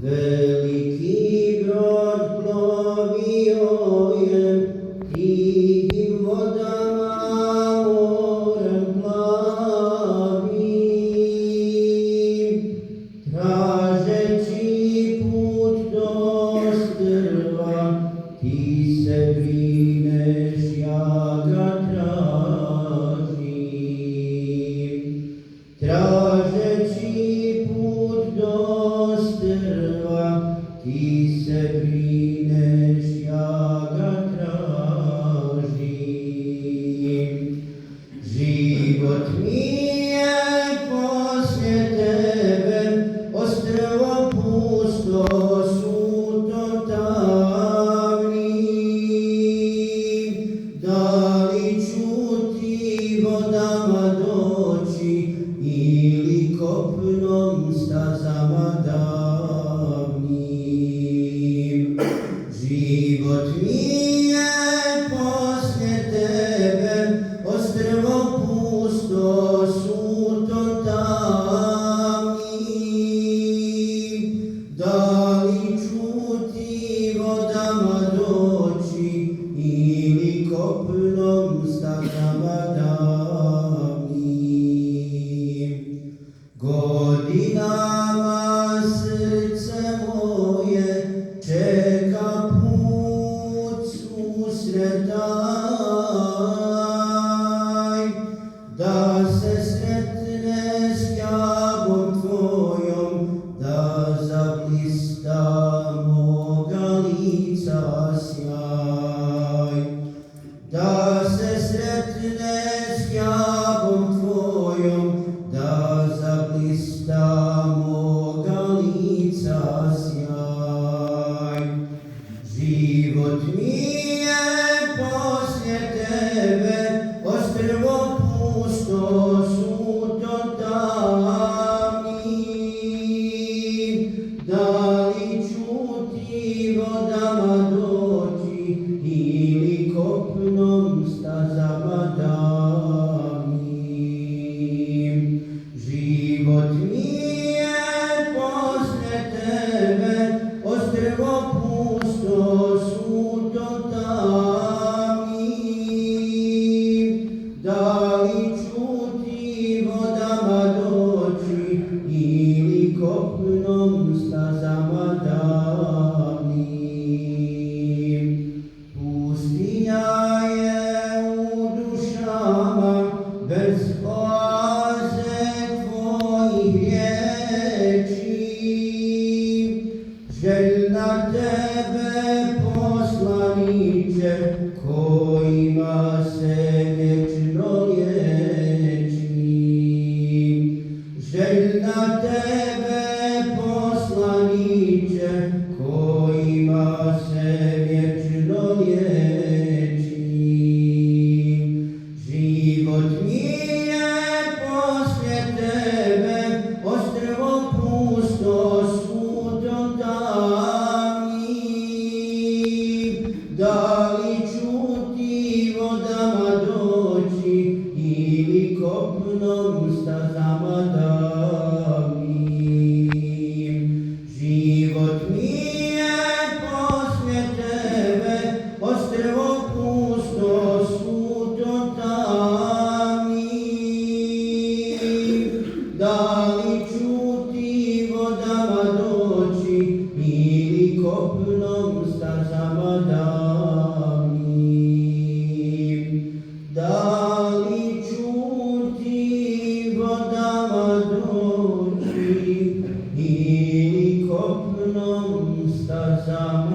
Veliki brod plovio je tihim vodama morem plavim, tražeći put do strva, ti se brineš, ja ga tražim. Tražeći put do strva, ti se brineš, ja ga tražim. Život mi je poslije tebe, ostrvo pusto, suto tamnim. Da li ću ti vodama doći ili kopnom stazama davnim? Život mi je poslije tebe, ostrvo pusto, suto tamnim. Da li ću ti vodama doći ili kopnom stazama davnim? Godinama srce moje čeka put susretaj, da se sretne s tjagom tvojom, da zablista moga lica sjaj. Da se sretne s tjagom tvojom, da zablista moga lica sjaj. Život mi je poslije tebe, ostrvo pusto, suto tamnim. Da li ću ti vodama doći ili kopnom stazama davnim? Život mi je poslije tebe, ostrvo pusto, suto tamnim. Da li ću ti vodama doći ili kopnom stazama davnim? Pustinja je u dušama bez oaze tvojih riječi, željna tebe poslaniče, kojima se vječno liječi. Željna tebe poslaniče, kojima se vječno liječi. Život mi je poslije tebe, ostrvo pusto, suto tamnim. Da li ću ti vodama doći ili kopnom stazama davnim? Život mi je poslije tebe, ostrvo pusto, suto tamnim. Da li ću ti vodama doći ili kopnom stazama davnim? Da li ću ti vodama doći ili kopnom stazama